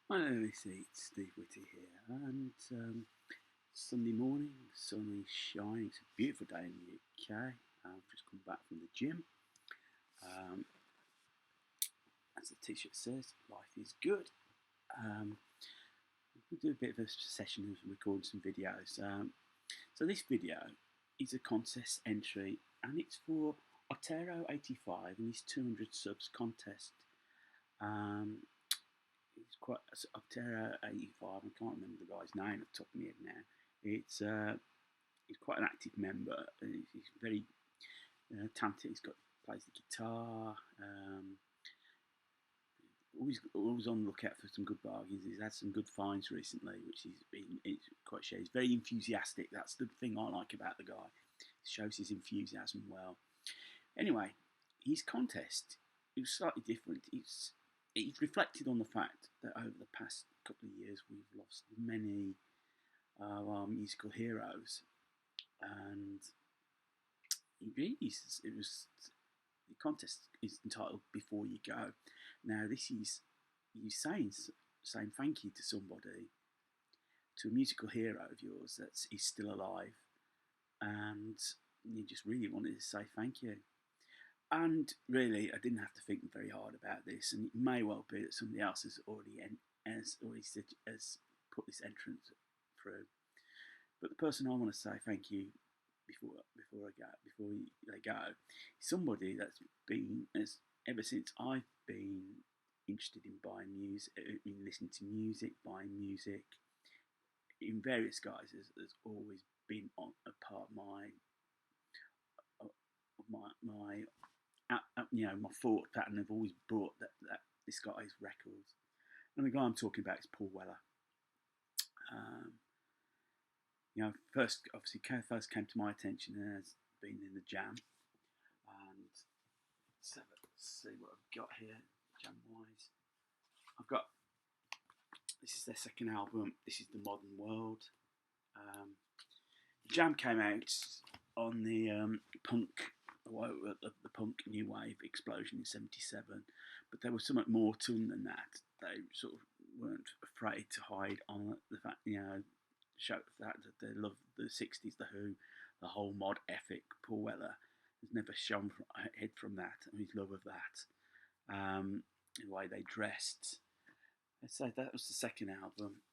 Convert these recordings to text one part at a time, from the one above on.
Hello, it's Steve Whitty here, and Sunday morning, sun is shining. It's a beautiful day in the UK. I've just come back from the gym. Um, as the T-shirt says, life is good. Um, we'll do a bit of a session of recording some videos. So this video is a contest entry, and it's for Otero85 and his 200 subs contest. Um, It's quite Otero85. I can't remember the guy's name at the top of my head now. It's he's quite an active member. He's very talented. He's got plays the guitar. Always on the lookout for some good bargains. He's had some good finds recently, which it's quite shared. He's very enthusiastic. That's the thing I like about the guy. He shows his enthusiasm well. Anyway, his contest, it was slightly different. It's reflected on the fact that over the past couple of years we've lost many of our musical heroes, and it was the contest is entitled "Before You Go." Now this is you saying thank you to somebody, to a musical hero of yours that is still alive, and you just really wanted to say thank you. And really, I didn't have to think very hard about this, and it may well be that somebody else has put this entrance through. But the person I want to say thank you before they go, is somebody that's been as ever since I've been interested in buying music, in listening to music, buying music in various guises, has always been on a part of my thought pattern have always brought that this guy's records. And the guy I'm talking about is Paul Weller. Um, first obviously first came to my attention as being in the Jam, and let's see what I've got here, Jam wise. I've got this is their second album. This is The Modern World. The Jam came out on the the punk new wave explosion in '77, but there was something more to them than that. They sort of weren't afraid to hide on the fact, show the fact that they loved the '60s, the Who, the whole mod ethic. Paul Weller has never shone ahead from that, and his love of that, the way they dressed. So that was the second album.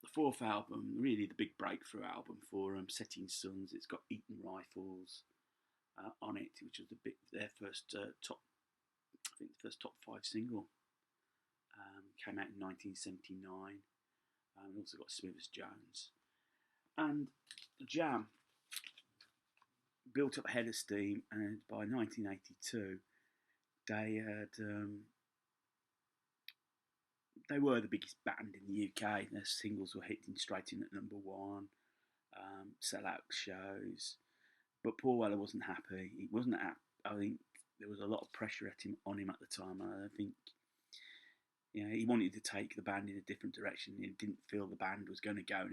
The fourth album, really the big breakthrough album for them, Setting Suns. It's got Eaton Rifles on it, which was their first top, I think the first top 5 single. Came out in 1979. Also got Smith as Jones. And the Jam built up a head of steam, and by 1982, they were the biggest band in the UK. Their singles were hitting straight in at number one, sell-out shows. But Paul Weller wasn't happy. He wasn't happy. I think there was a lot of pressure on him at the time. And I think he wanted to take the band in a different direction. He didn't feel the band was going to go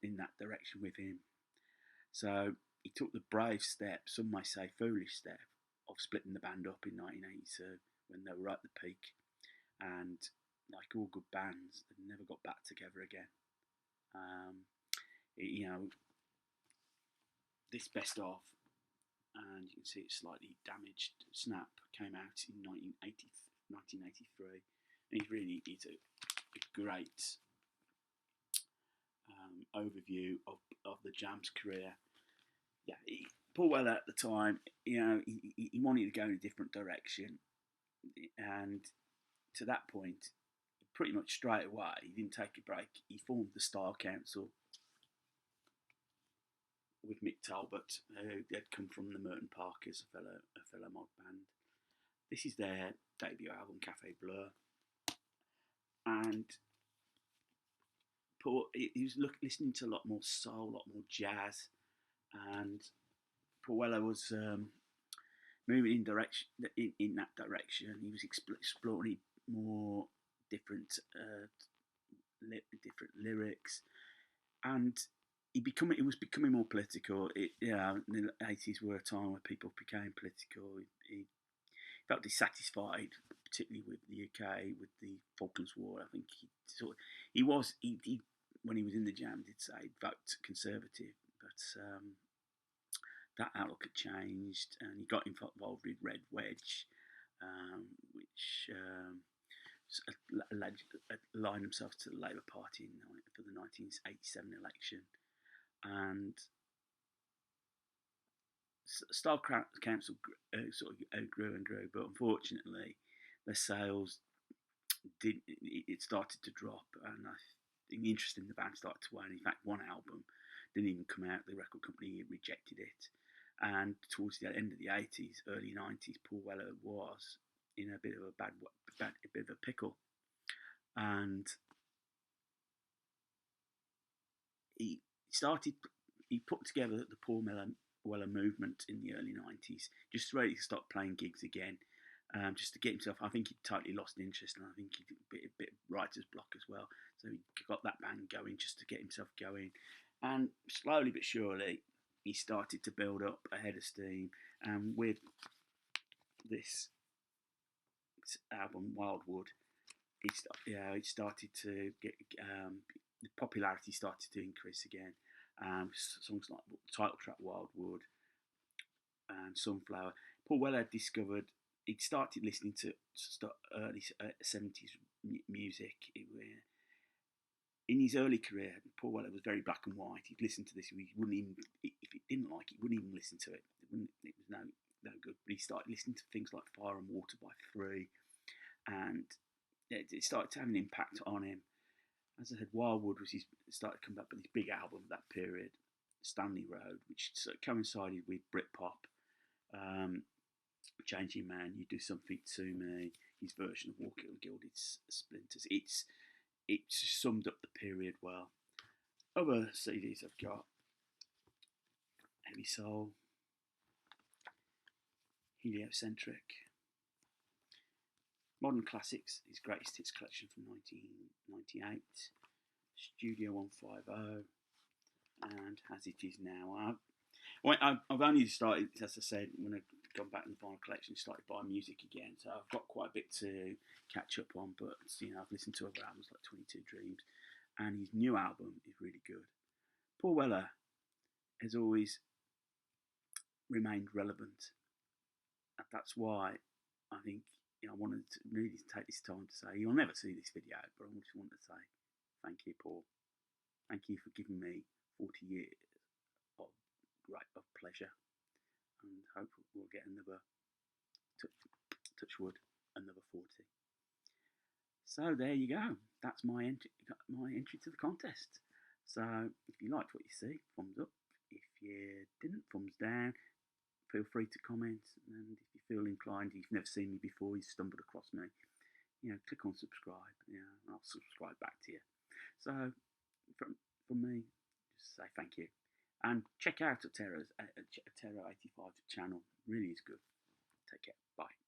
in that direction with him. So he took the brave step, some might say foolish step, of splitting the band up in 1982 when they were at the peak. And like all good bands, they never got back together again. This best of, and you can see it's slightly damaged. Snap came out in 1983, and it really is a great overview of the Jam's career. Yeah, Paul Weller at the time, he wanted to go in a different direction, and to that point, pretty much straight away, he didn't take a break. He formed the Style Council with Mick Talbot, who had come from the Merton Parkers, a fellow mod band. This is their debut album, Cafe Blur, and Paul, he was listening to a lot more soul, a lot more jazz, and Paul Weller was moving in that direction. He was exploring more different lyrics, and it was becoming more political. The '80s were a time where people became political. He felt dissatisfied, particularly with the UK, with the Falklands War. I think he when he was in the Jam did say he'd vote Conservative, but that outlook had changed, and he got involved with Red Wedge, which aligned himself to the Labour Party for the 1987 election, and Style Council sort of grew and grew, but unfortunately, the sales did. It started to drop, and I think the interest in the band started to wane. In fact, one album didn't even come out. The record company rejected it, and towards the end of the 80s, early 90s, Paul Weller was in a bit of a pickle, and he put together the Paul Weller movement in the early 90s, just ready to stop playing gigs again, just to get himself. I think he totally lost interest, and I think he did a bit of writer's block as well. So he got that band going just to get himself going, and slowly but surely he started to build up a head of steam. And with this album, Wildwood, it started to get the popularity started to increase again. Songs like the title track Wildwood and Sunflower. Paul Weller discovered he'd started listening to early 70s music. In his early career, Paul Weller was very black and white. He'd listen to this, he wouldn't even, if he didn't like it, he wouldn't even listen to it. It was no good. But he started listening to things like Fire and Water by Free, and it started to have an impact on him. As I said, Wildwood started to come back with his big album of that period, Stanley Road, which sort of coincided with Britpop, Changing Man, You Do Something to Me, his version of Walking on Gilded Splinters. It summed up the period well. Other CDs I've got: Heavy Soul, Heliocentric, Modern Classics, his greatest hits collection from 1998, Studio 150, and As It Is Now. I've only started, as I said, when I've gone back in the vinyl collection, started buying music again, so I've got quite a bit to catch up on, but I've listened to other albums like 22 Dreams, and his new album is really good. Paul Weller has always remained relevant, and that's why I think I wanted to really take this time to say, you'll never see this video, but I just want to say thank you, Paul. Thank you for giving me 40 years of pleasure, and hope we'll get another, touch wood, another 40. So there you go. That's my entry to the contest. So if you liked what you see, thumbs up. If you didn't, thumbs down. Feel free to comment, and if you feel inclined, you've never seen me before, you stumbled across me, click on subscribe. I'll subscribe back to you. So from me, just say thank you, and check out Otero85 channel. Really is good. Take care. Bye.